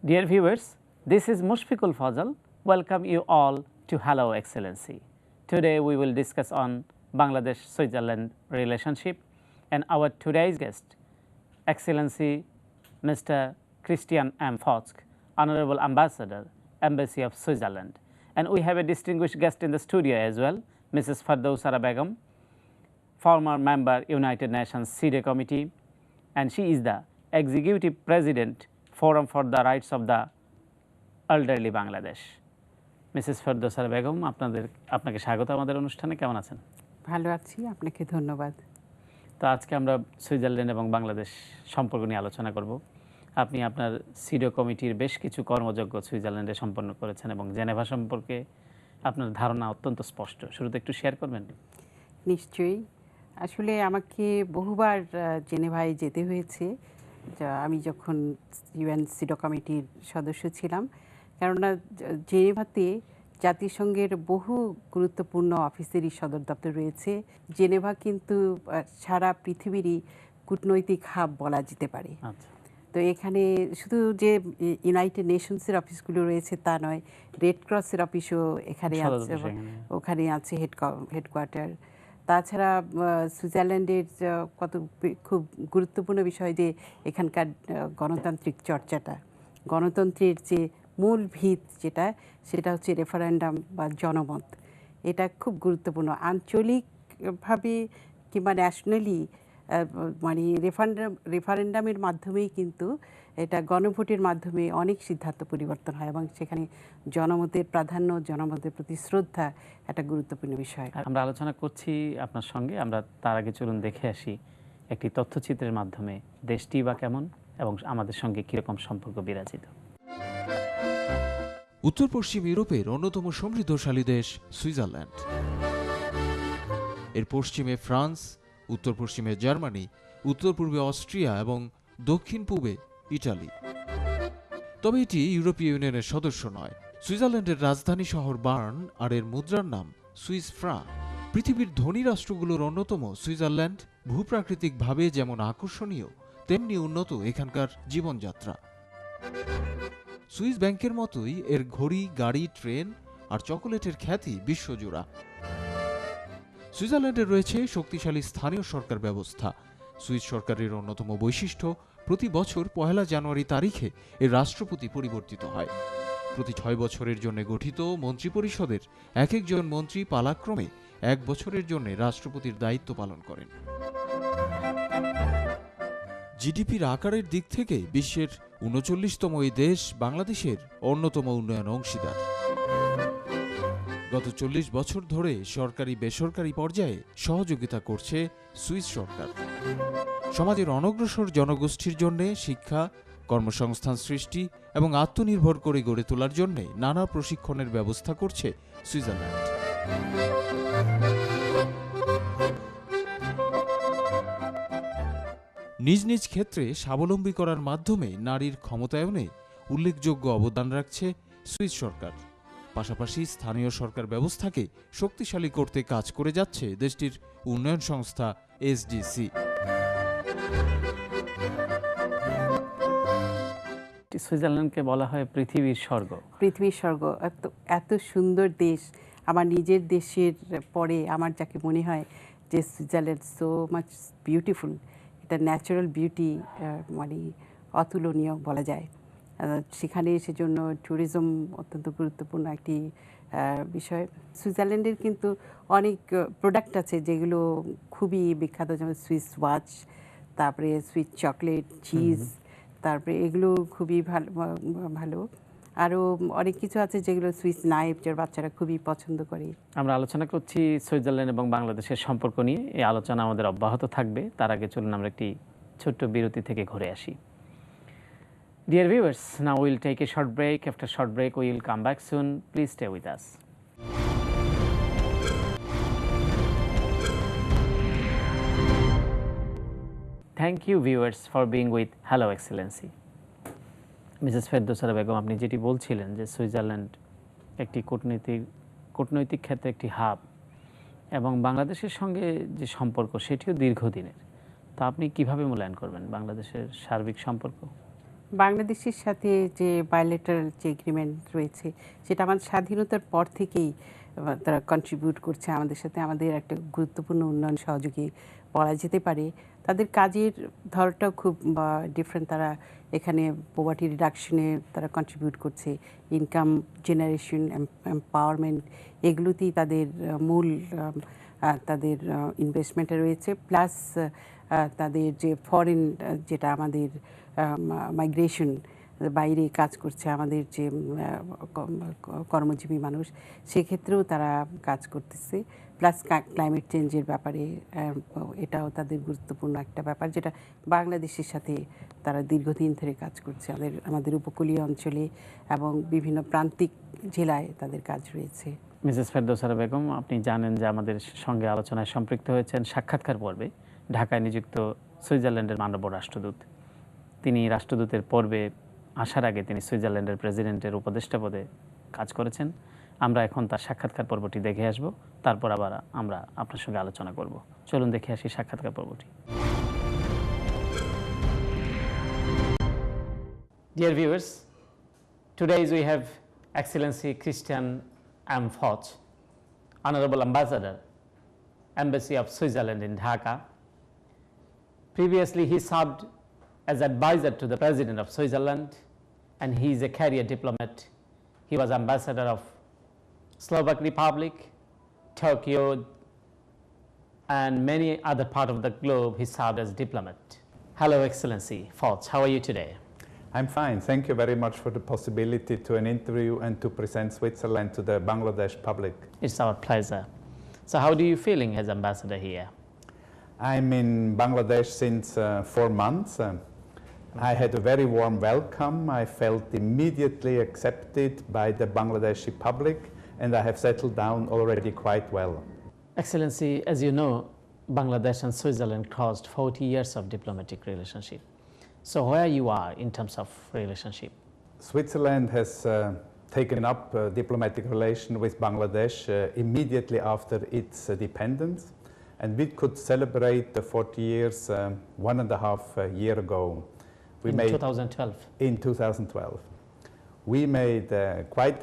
Dear viewers, this is Mushfiqul Fazal. Welcome you all to Hello Excellency. Today we will discuss on Bangladesh-Switzerland relationship, and our today's guest, Excellency Mr. Christian M. Fosk, Honorable Ambassador, Embassy of Switzerland. And we have a distinguished guest in the studio as well, Mrs. Fazal Begum, former member United Nations CIDE Committee, and she is the Executive President Forum for the Rights of the Elderly Bangladesh. Mrs Ferdousa Begum, আপনাকে স্বাগত আমাদের অনুষ্ঠানে। কেমন আছেন? ভালো আছি, আপনাকে ধন্যবাদ। তো আজকে আমরা সুইজারল্যান্ড এবং বাংলাদেশ সম্পর্ক নিয়ে আলোচনা করব। আপনি আপনার সিডো কমিটির বেশ কিছু কর্মযজ্ঞ সুইজারল্যান্ডে সম্পন্ন করেছেন এবং জেনেভা সম্পর্কে আপনার ধারণা অত্যন্ত স্পষ্ট। শুরুতে একটু শেয়ার করবেন? নিশ্চয়ই। আসলে আমাকে বহুবার জেনেভায় যেতে হয়েছে, আমি যখন ইউএন সিডো কমিটির সদস্য ছিলাম, কেননা জেনেভাতে জাতিসংঘের বহু গুরুত্বপূর্ণ অফিসেরই সদর দপ্তর রয়েছে। জেনেভা কিন্তু সারা পৃথিবীরই কূটনৈতিক হাব বলা যেতে পারে। তো এখানে শুধু যে ইউনাইটেড নেশনসের অফিসগুলো রয়েছে তা নয়, রেড ক্রসের অফিসও এখানে আছে, ওখানে আছে হেডকোয়ার্টার। তাছাড়া সুইজারল্যান্ডের খুব গুরুত্বপূর্ণ বিষয় যে এখানকার গণতান্ত্রিক চর্চাটা, গণতন্ত্রের যে মূল ভিত সেটা হচ্ছে রেফারেন্ডাম বা জনমত। এটা খুব গুরুত্বপূর্ণ। আঞ্চলিকভাবে কিংবা ন্যাশনালি মানে রেফারেন্ডামের মাধ্যমেই কিন্তু এটা গণভোটের মাধ্যমে অনেক সিদ্ধান্ত পরিবর্তন হয় এবং সেখানে জনমতের প্রাধান্য, জনমতের প্রতি শ্রদ্ধা একটা গুরুত্বপূর্ণ বিষয়। আমরা আলোচনা করছি আপনার সঙ্গে। আমরা তার আগে চলুন দেখে আসি একটি তথ্যচিত্রের মাধ্যমে দেশটি বা কেমন এবং আমাদের সঙ্গে কীরকম সম্পর্ক বিরাজিত। উত্তর পশ্চিম ইউরোপের অন্যতম সমৃদ্ধশালী দেশ সুইজারল্যান্ড। এর পশ্চিমে ফ্রান্স, উত্তর পশ্চিমে জার্মানি, উত্তর পূর্বে অস্ট্রিয়া এবং দক্ষিণ পূর্বে ইটালি। তবে এটি ইউরোপীয় ইউনিয়নের সদস্য নয়। সুইজারল্যান্ডের রাজধানী শহর বার্ন আর এর মুদ্রার নাম সুইস ফ্রাঁ। পৃথিবীর ধনী রাষ্ট্রগুলোর অন্যতম সুইজারল্যান্ড ভূপ্রাকৃতিকভাবে যেমন আকর্ষণীয়, তেমনি উন্নত এখানকার জীবনযাত্রা। সুইস ব্যাংকের মতোই এর ঘড়ি, গাড়ি, ট্রেন আর চকোলেটের খ্যাতি বিশ্বজোড়া। সুইজারল্যান্ডে রয়েছে শক্তিশালী স্থানীয় সরকার ব্যবস্থা। সুইস সরকারের অন্যতম বৈশিষ্ট্য, প্রতি বছর ১ জানুয়ারি তারিখে এর রাষ্ট্রপতি পরিবর্তিত হয়। প্রতি ৬ বছরের জন্য গঠিত মন্ত্রিপরিষদের এক একজন মন্ত্রী পালাক্রমে ১ বছরের জন্য রাষ্ট্রপতির দায়িত্ব পালন করেন। জিডিপির আকারের দিক থেকে বিশ্বের ৩৯তম এই দেশ বাংলাদেশের অন্যতম উন্নয়ন অংশীদার। গত ৪০ বছর ধরে সরকারি বেসরকারি পর্যায়ে সহযোগিতা করছে সুইস সরকার। সমাজের অনগ্রসর জনগোষ্ঠীর জন্য শিক্ষা, কর্মসংস্থান সৃষ্টি এবং আত্মনির্ভর করে গড়ে তোলার জন্য নানা প্রশিক্ষণের ব্যবস্থা করছে সুইজারল্যান্ড। নিজ নিজ ক্ষেত্রে স্বাবলম্বী করার মাধ্যমে নারীর ক্ষমতায়নে উল্লেখযোগ্য অবদান রাখছে সুইস সরকার। পাশাপাশি স্থানীয় সরকার ব্যবস্থাকে শক্তিশালী করতে কাজ করে যাচ্ছে দেশটির উন্নয়ন সংস্থা এসডিসি। সুইজারল্যান্ডকে বলা হয় পৃথিবীর স্বর্গ। পৃথিবীর স্বর্গ, এত সুন্দর দেশ। আমার নিজের দেশের পরে আমার যাকে মনে হয় যে সুইজারল্যান্ড সো মাচ বিউটিফুল, এটা ন্যাচারাল বিউটি মানে অতুলনীয় বলা যায়। সেখানে সেজন্য ট্যুরিজম অত্যন্ত গুরুত্বপূর্ণ একটি বিষয়। সুইজারল্যান্ডের কিন্তু অনেক প্রোডাক্ট আছে যেগুলো খুবই বিখ্যাত, যেমন সুইস ওয়াচ, তারপরে সুইস চকলেট, চিজ, তারপরে এগুলো খুবই ভালো। আরও অনেক কিছু আছে যেগুলো সুইস নাইফ, যার বাচ্চারা খুবই পছন্দ করে। আমরা আলোচনা করছি সুইজারল্যান্ড এবং বাংলাদেশের সম্পর্ক নিয়ে। এই আলোচনা আমাদের অব্যাহত থাকবে। তার আগে চলুন আমরা একটি ছোট্ট বিরতি থেকে ঘুরে আসি। Dear viewers, now we'll take a short break. After short break, we will come back soon. Please stay with us. Thank you viewers for being with Hello Excellency. Mrs Ferdousa Begum, আপনি যেটি বলছিলেন যে সুইজারল্যান্ড একটি কূটনৈতিক ক্ষেত্রে একটি হাব এবং বাংলাদেশের সঙ্গে যে সম্পর্ক সেটিও দীর্ঘদিনের। তা আপনি কিভাবে মূল্যায়ন করবেন বাংলাদেশের সার্বিক সম্পর্ক? বাংলাদেশের সাথে যে বায়োলেটারাল যে এগ্রিমেন্ট রয়েছে সেটা আমাদের স্বাধীনতার পর থেকেই তারা কন্ট্রিবিউট করছে আমাদের সাথে, আমাদের একটা গুরুত্বপূর্ণ উন্নয়ন সহযোগী বলা যেতে পারে। তাদের কাজের ধরনটাও খুব ডিফারেন্ট। তারা এখানে পভার্টি রিডাকশনে তারা কন্ট্রিবিউট করছে, ইনকাম জেনারেশন, এম্পাওয়ারমেন্ট, এগুলোতেই তাদের মূল তাদের ইনভেস্টমেন্টে রয়েছে। প্লাস তাদের যে ফরেন যেটা আমাদের মাইগ্রেশন, বাইরে কাজ করছে আমাদের যে কর্মজীবী মানুষ, সেক্ষেত্রেও তারা কাজ করতেছে। প্লাস ক্লাইমেট চেঞ্জের ব্যাপারে এটাও তাদের গুরুত্বপূর্ণ একটা ব্যাপার, যেটা বাংলাদেশের সাথে তারা দীর্ঘদিন ধরে কাজ করছে। আমাদের উপকূলীয় অঞ্চলে এবং বিভিন্ন প্রান্তিক জেলায় তাদের কাজ রয়েছে। মিসেস ফেরদৌসা বেগম, আপনি জানেন যে আমাদের সঙ্গে আলোচনায় সম্পৃক্ত হয়েছেন সাক্ষাৎকার পর্বে ঢাকায় নিযুক্ত সুইজারল্যান্ডের মাননীয় রাষ্ট্রদূত। তিনি রাষ্ট্রদূতের পর্বে আসার আগে তিনি সুইজারল্যান্ডের প্রেসিডেন্টের উপদেষ্টা পদে কাজ করেছেন। আমরা এখন তার সাক্ষাৎকার পর্বটি দেখে আসব, তারপর আবার আমরা আপনার সঙ্গে আলোচনা করব। চলুন দেখে আসি সাক্ষাৎকার পর্বটি। Dear viewers, today we have Excellency Christian M. Foch, Honorable Ambassador, Embassy of Switzerland in Dhaka. Previously he served as advisor to the President of Switzerland, and he is a career diplomat. He was ambassador of Slovak Republic, Tokyo, and many other parts of the globe he served as diplomat. Hello Excellency Foch, how are you today? I'm fine. Thank you very much for the possibility to an interview and to present Switzerland to the Bangladesh public. It's our pleasure. So how do you feeling as ambassador here? I'm in Bangladesh since 4 months. I had a very warm welcome. I felt immediately accepted by the Bangladeshi public, and I have settled down already quite well. Excellency, as you know, Bangladesh and Switzerland crossed 40 years of diplomatic relationship. So where you are in terms of relationship? Switzerland has taken up diplomatic relation with Bangladesh immediately after its independence, and we could celebrate the 40 years 1.5 year ago. In 2012? In 2012. We made quite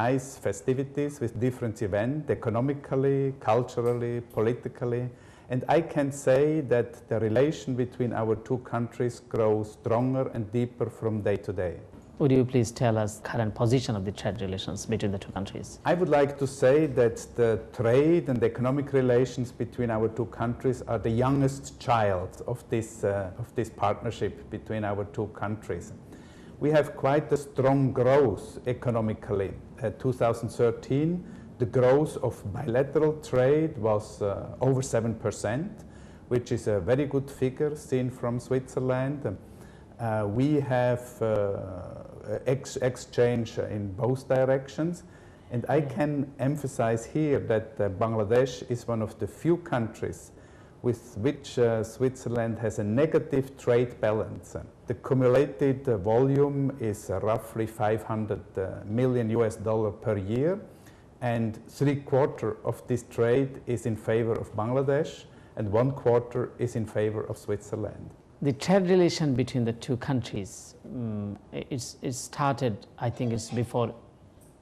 nice festivities with different events, economically, culturally, politically, and I can say that the relation between our two countries grows stronger and deeper from day to day. Would you please tell us current position of the trade relations between the two countries? I would like to say that the trade and economic relations between our two countries are the youngest child of this partnership between our two countries. We have quite a strong growth economically. 2013, the growth of bilateral trade was over 7%, which is a very good figure seen from Switzerland. We have exchange in both directions, and I can emphasize here that Bangladesh is one of the few countries with which Switzerland has a negative trade balance. The cumulated volume is roughly $500 million per year, and 3/4 of this trade is in favor of Bangladesh, and 1/4 is in favor of Switzerland. The trade relation between the two countries, it started, I think it's before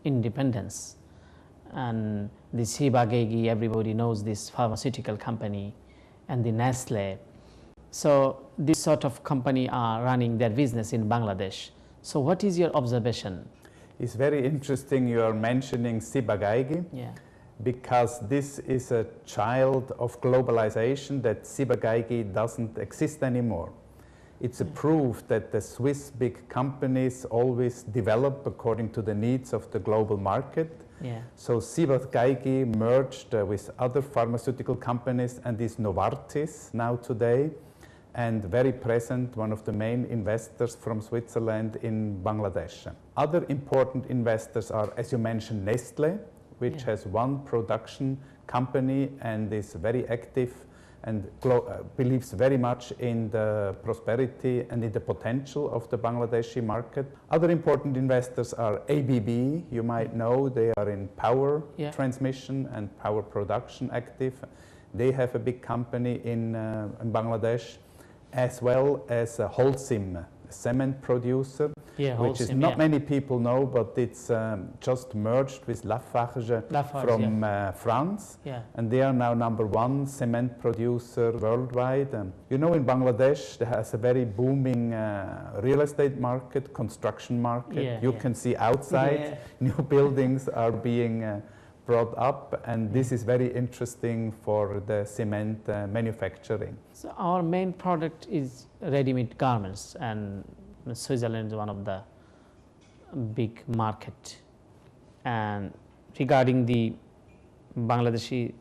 independence. And the Ciba-Geigy, everybody knows this pharmaceutical company, and the Nestle. So this sort of company are running their business in Bangladesh. So what is your observation? It's very interesting you are mentioning Ciba-Geigy. Yeah. Because this is a child of globalization, that Ciba-Geigy doesn't exist anymore. It's a proof that the Swiss big companies always develop according to the needs of the global market. Yeah. So Ciba-Geigy merged with other pharmaceutical companies and is Novartis now today, and very present, one of the main investors from Switzerland in Bangladesh. Other important investors are, as you mentioned, Nestle, which has one production company and is very active and believes very much in the prosperity and in the potential of the Bangladeshi market. Other important investors are ABB, you might know, they are in power transmission and power production active. They have a big company in Bangladesh, as well as Holcim, cement producer, Yeah, which is Holcim, not yeah. many people know, but it's just merged with Lafarge from France. Yeah. And they are now #1 cement producer worldwide. You know, in Bangladesh, there has a very booming real estate market, construction market. Yeah, you yeah. can see outside, new buildings are being brought up, and this is very interesting for the cement manufacturing. So our main product is ready-made garments, and Switzerland is one of the big market. And regarding the Bangladeshi,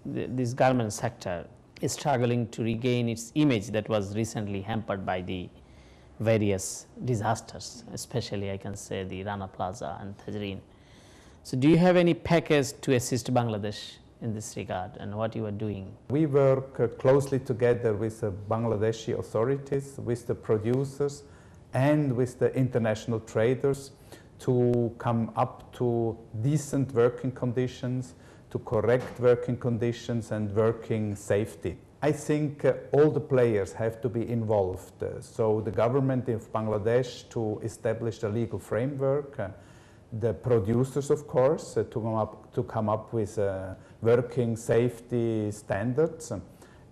this garment sector is struggling to regain its image that was recently hampered by the various disasters, especially I can say the Rana Plaza and Tajreen. So do you have any package to assist Bangladesh in this regard, and what you are doing? We work closely together with the Bangladeshi authorities, with the producers, and with the international traders to come up to decent working conditions, to correct working conditions and working safety. I think all the players have to be involved. So the government of Bangladesh to establish a legal framework, the producers, of course, to come up with working safety standards,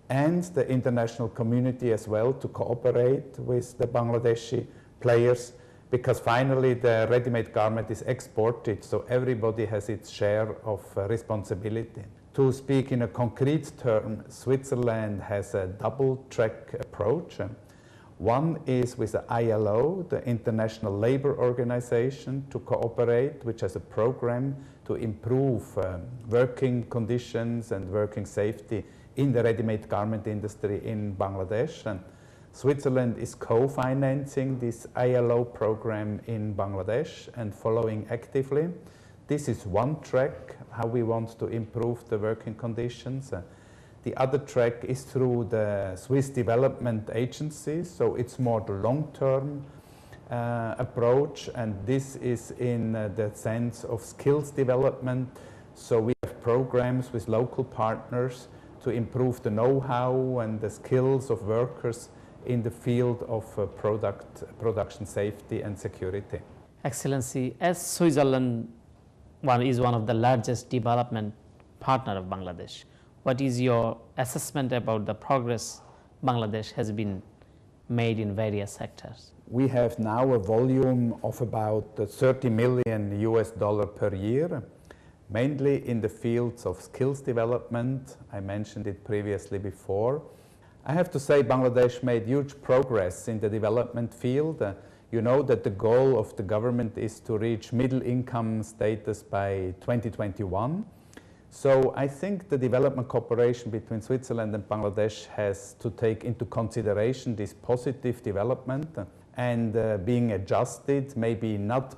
and the international community as well to cooperate with the Bangladeshi players, because finally the ready-made garment is exported, so everybody has its share of responsibility. To speak in a concrete term, Switzerland has a double-track approach. One is with the ILO, the International Labour Organization, to cooperate, which has a program to improve working conditions and working safety in the ready-made garment industry in Bangladesh. And Switzerland is co-financing this ILO program in Bangladesh and following actively. This is one track, how we want to improve the working conditions. The other track is through the Swiss Development Agency, so it's more the long-term approach, and this is in the sense of skills development. So we have programs with local partners to improve the know-how and the skills of workers in the field of production safety and security. Excellency, as Switzerland is one of the largest development partner of Bangladesh, what is your assessment about the progress Bangladesh has been made in various sectors? We have now a volume of about $30 million per year, mainly in the fields of skills development. I mentioned it previously before. I have to say Bangladesh made huge progress in the development field. You know that the goal of the government is to reach middle income status by 2021. So I think the development cooperation between Switzerland and Bangladesh has to take into consideration this positive development and being adjusted, maybe not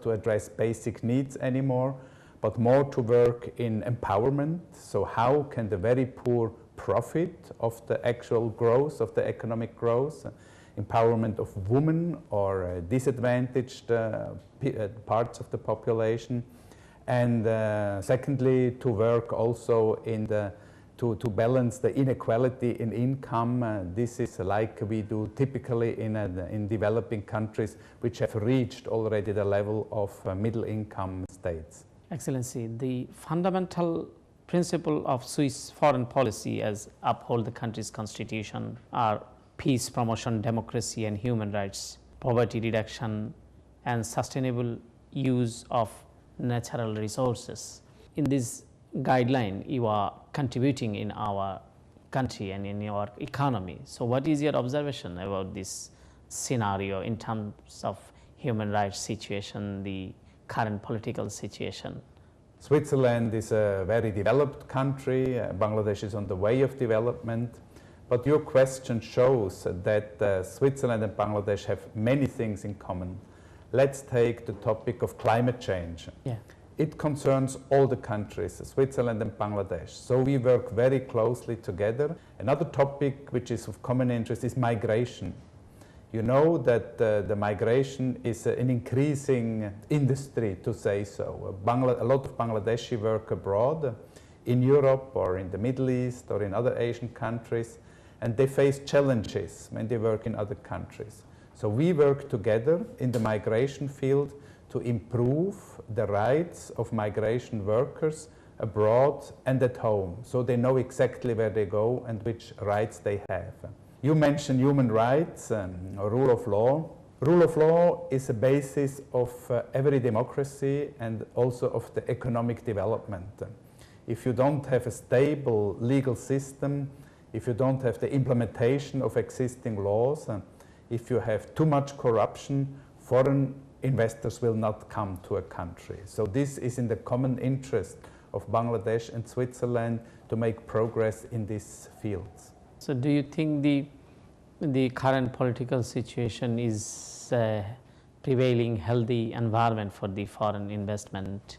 to address basic needs anymore, but more to work in empowerment. So how can the very poor profit of the actual growth, of the economic growth, empowerment of women or disadvantaged parts of the population. And secondly, to work also in to balance the inequality in income. This is like we do typically in developing countries which have reached already the level of middle income states. Excellency, the fundamental principle of Swiss foreign policy as uphold the country's constitution are peace, promotion, democracy and human rights, poverty reduction and sustainable use of natural resources. In this guideline, you are contributing in our country and in your economy. So what is your observation about this scenario in terms of human rights situation, the current political situation? Switzerland is a very developed country. Bangladesh is on the way of development. But your question shows that Switzerland and Bangladesh have many things in common. Let's take the topic of climate change. Yeah. It concerns all the countries, Switzerland and Bangladesh. So we work very closely together. Another topic which is of common interest is migration. You know that the migration is an increasing industry, to say so. A lot of Bangladeshi work abroad, in Europe or in the Middle East or in other Asian countries, and they face challenges when they work in other countries. So we work together in the migration field to improve the rights of migration workers abroad and at home, so they know exactly where they go and which rights they have. You mentioned human rights or rule of law. Rule of law is a basis of every democracy and also of the economic development. If you don't have a stable legal system, if you don't have the implementation of existing laws, if you have too much corruption, foreign investors will not come to a country. So this is in the common interest of Bangladesh and Switzerland to make progress in these fields. So do you think the current political situation is prevailing healthy environment for the foreign investment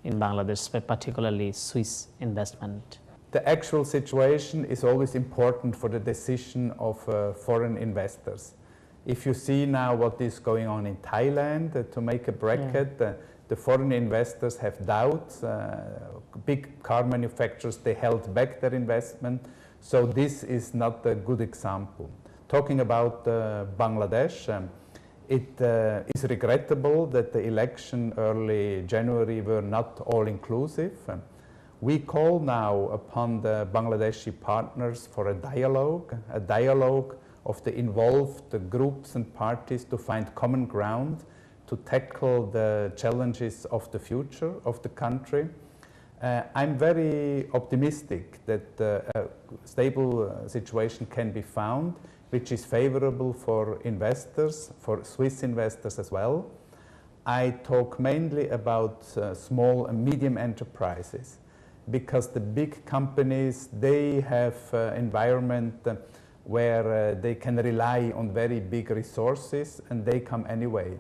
in Bangladesh, particularly Swiss investment? The actual situation is always important for the decision of foreign investors. If you see now what is going on in Thailand, to make a bracket, the foreign investors have doubts. Big car manufacturers, they held back their investment. So this is not a good example. Talking about Bangladesh, it is regrettable that the election early January were not all inclusive. We call now upon the Bangladeshi partners for a dialogue of the involved groups and parties to find common ground to tackle the challenges of the future of the country. I'm very optimistic that a stable situation can be found, which is favorable for investors, for Swiss investors as well. I talk mainly about small and medium enterprises, because the big companies, they have environment where they can rely on very big resources and they come anyway.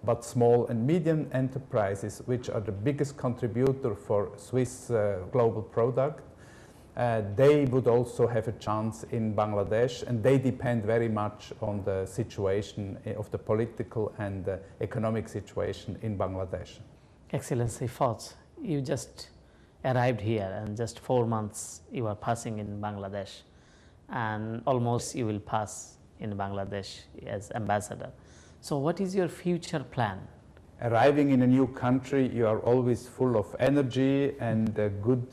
But small and medium enterprises, which are the biggest contributor for Swiss global product, they would also have a chance in Bangladesh, and they depend very much on the situation of the political and economic situation in Bangladesh. Excellency, Faz, you just arrived here and just 4 months you are passing in Bangladesh, and almost you will pass in Bangladesh as ambassador. So what is your future plan? Arriving in a new country, you are always full of energy and good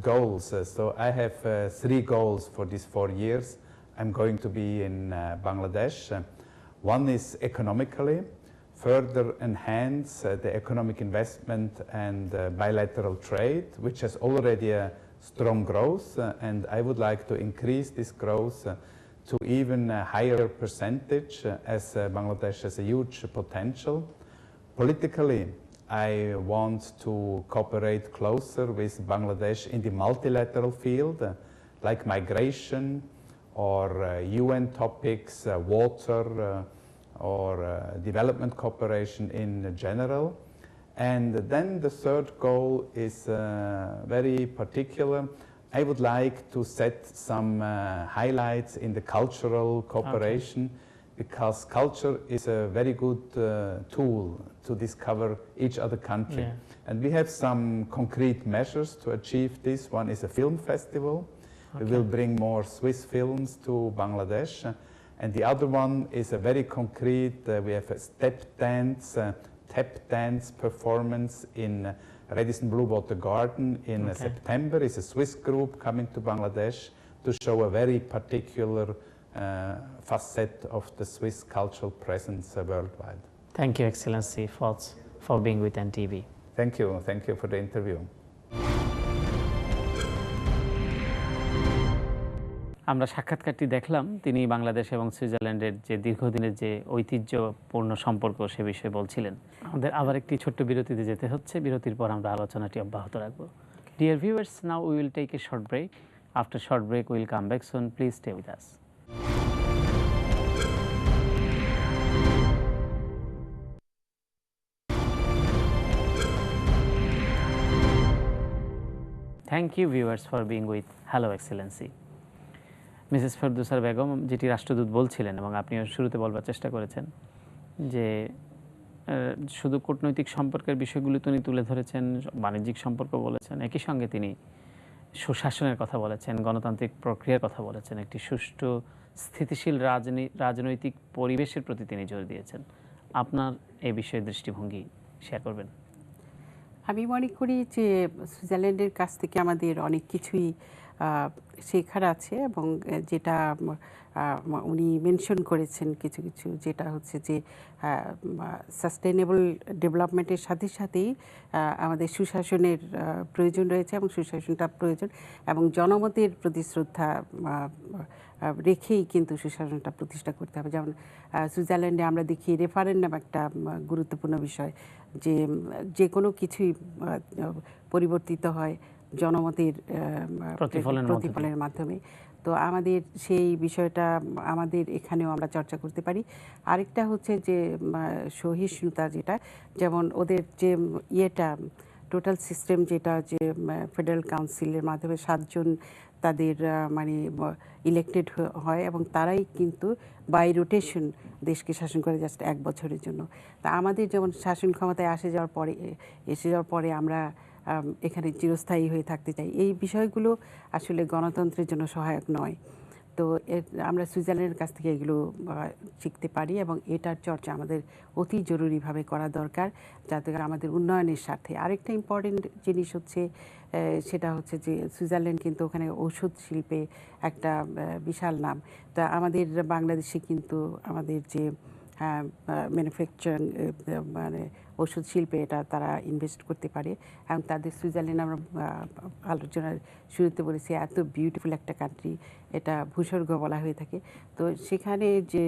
goals. So I have 3 goals for these 4 years. I'm going to be in Bangladesh. One is economically, further enhance the economic investment and bilateral trade, which has already a strong growth, and I would like to increase this growth to even a higher percentage, as Bangladesh has a huge potential. Politically, I want to cooperate closer with Bangladesh in the multilateral field, like migration or UN topics, water, or development cooperation in general. And then the third goal is very particular. I would like to set some highlights in the cultural cooperation, because culture is a very good tool to discover each other country. Yeah. And we have some concrete measures to achieve this. One is a film festival. We will bring more Swiss films to Bangladesh. And the other one is a very concrete, we have a tap dance performance in Radisson Blue Water Garden in September. It's a Swiss group coming to Bangladesh to show a very particular facet of the Swiss cultural presence worldwide. Thank you, Excellency, for being with NTV. Thank you for the interview. আমরা সাক্ষাৎকারটি দেখলাম, তিনি বাংলাদেশ এবং সুইজারল্যান্ডের যে দীর্ঘদিনের যে ঐতিহ্যপূর্ণ সম্পর্ক সে বিষয়ে বলছিলেন। আমাদের আবার একটি ছোট্ট বিরতিতে যেতে হচ্ছে, বিরতির পর আমরা আলোচনাটি অব্যাহত রাখব। Dear viewers, now we will take a short break. After short break, we will come back soon. Please stay with us. Thank you viewers for being with Hello Excellency. Mrs ফেরদৌসার বেগম যেটি রাষ্ট্রদূত বলছিলেন, এবং আপনিও শুরুতে বলবার চেষ্টা করেছেন যে শুধু কূটনৈতিক সম্পর্কের বিষয়গুলো তিনি তুলে ধরেছেন, বাণিজ্যিক সম্পর্ক বলেছেন, একই সঙ্গে তিনি সুশাসনের কথা বলেছেন, গণতান্ত্রিক প্রক্রিয়ার কথা বলেছেন, একটি সুষ্ঠু স্থিতিশীল রাজনৈতিক পরিবেশের প্রতি তিনি জোর দিয়েছেন। আপনার এই বিষয়ে দৃষ্টিভঙ্গি শেয়ার করবেন? আমি মনে করি যে সুইজারল্যান্ডের কাছ থেকে আমাদের অনেক কিছুই শেখার আছে, এবং যেটা উনি মেনশন করেছেন কিছু কিছু, যেটা হচ্ছে যে সাস্টেইনেবল ডেভেলপমেন্টের সাথে সাথেই আমাদের সুশাসনের প্রয়োজন রয়েছে, এবং সুশাসনটা প্রয়োজন, এবং জনমতের প্রতি শ্রদ্ধা রেখেই কিন্তু সুশাসনটা প্রতিষ্ঠা করতে হবে। যেমন সুইজারল্যান্ডে আমরা দেখি রেফারেন্ডাম একটা গুরুত্বপূর্ণ বিষয়, যে কোনো কিছুই পরিবর্তিত হয় জনমতের প্রতিফলনের মাধ্যমে। তো আমাদের সেই বিষয়টা আমাদের এখানেও আমরা চর্চা করতে পারি। আরেকটা হচ্ছে যে সহিষ্ণুতা, যেটা যেমন ওদের যে টোটাল সিস্টেম, যেটা যে ফেডারেল কাউন্সিলের মাধ্যমে 7 জন তাদের মানে ইলেক্টেড হয়, এবং তারাই কিন্তু বাই রোটেশন দেশকে শাসন করে জাস্ট 1 বছরের জন্য। তা আমাদের যেমন শাসন ক্ষমতায় এসে যাওয়ার পরে আমরা এখানে চিরস্থায়ী হয়ে থাকতে চাই, এই বিষয়গুলো আসলে গণতন্ত্রের জন্য সহায়ক নয়। তো আমরা সুইজারল্যান্ডের কাছ থেকে এগুলো শিখতে পারি, এবং এটার চর্চা আমাদের অতি জরুরিভাবে করা দরকার, যাতে আমাদের উন্নয়নের স্বার্থে। আরেকটা ইম্পর্টেন্ট জিনিস হচ্ছে সেটা হচ্ছে যে সুইজারল্যান্ড কিন্তু ওখানে ঔষধ শিল্পে একটা বিশাল নাম। তা আমাদের বাংলাদেশে কিন্তু আমাদের যে ম্যানুফ্যাকচারিং মানে ওষুধ শিল্পে এটা তারা ইনভেস্ট করতে পারে, এবং তাদের সুইজারল্যান্ড আমরা আলোচনার শুরুতে বলেছি এত বিউটিফুল একটা কান্ট্রি, এটা ভূস্বর্গ বলা হয়ে থাকে। তো সেখানে যে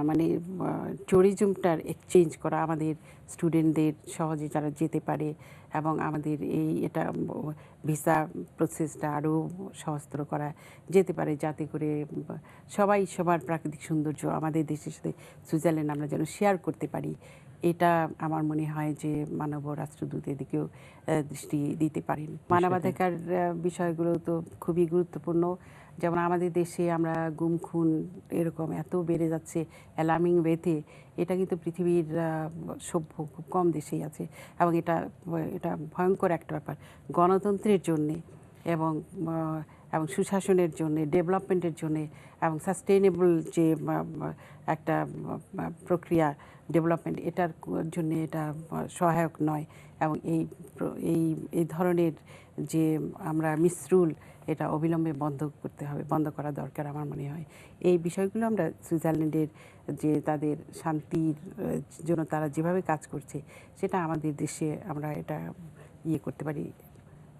মানে ট্যুরিজমটার এক্সচেঞ্জ করা, আমাদের স্টুডেন্টদের সহজে যারা যেতে পারে, এবং আমাদের এটা ভিসা প্রসেসটা আরও সহজতর করা যেতে পারে, যাতে করে সবার প্রাকৃতিক সৌন্দর্য আমাদের দেশের সাথে সুইজারল্যান্ড আমরা যেন শেয়ার করতে পারি। এটা আমার মনে হয় যে মানব রাষ্ট্রদূত এদিকেও দৃষ্টি দিতে পারেন। মানবাধিকার বিষয়গুলো তো খুবই গুরুত্বপূর্ণ। যেমন আমাদের দেশে আমরা গুম খুন এরকম এত বেড়ে যাচ্ছে অ্যালার্মিং ওয়েতে, এটা কিন্তু পৃথিবীর সভ্য খুব কম দেশেই আছে, এবং এটা ভয়ঙ্কর একটা ব্যাপার গণতন্ত্রের জন্যে, এবং সুশাসনের জন্যে, ডেভেলপমেন্টের জন্যে, এবং সাস্টেইনেবল যে একটা প্রক্রিয়া ডেভেলপমেন্ট, এটার জন্য এটা সহায়ক নয়। এবং এই ধরনের যে আমরা মিসরুল, এটা অবিলম্বে বন্ধ করা দরকার আমার মনে হয়। এই বিষয়গুলো আমরা সুইজারল্যান্ডের যে তাদের শান্তির জন্য তারা যেভাবে কাজ করছে, সেটা আমাদের দেশে আমরা এটা করতে পারি।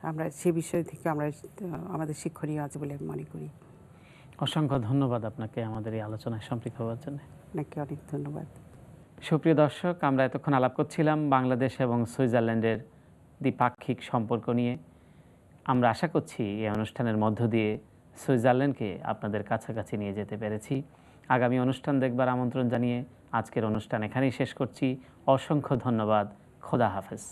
আমরা সে বিষয় থেকে আমাদের শিক্ষণীয় আছে বলে মনে করি। অসংখ্য ধন্যবাদ আপনাকে আমাদের এই আলোচনায় সম্পৃক্ত হওয়ার জন্য। আপনাকে অনেক ধন্যবাদ। সুপ্রিয় দর্শক, আমরা এতক্ষণ আলাপ করছিলাম বাংলাদেশ এবং সুইজারল্যান্ডের দ্বিপাক্ষিক সম্পর্ক নিয়ে। আমরা আশা করছি এই অনুষ্ঠানের মধ্য দিয়ে সুইজারল্যান্ডকে আপনাদের কাছাকাছি নিয়ে যেতে পেরেছি। আগামী অনুষ্ঠান দেখবার আমন্ত্রণ জানিয়ে আজকের অনুষ্ঠান এখানেই শেষ করছি। অসংখ্য ধন্যবাদ। খোদা হাফেজ।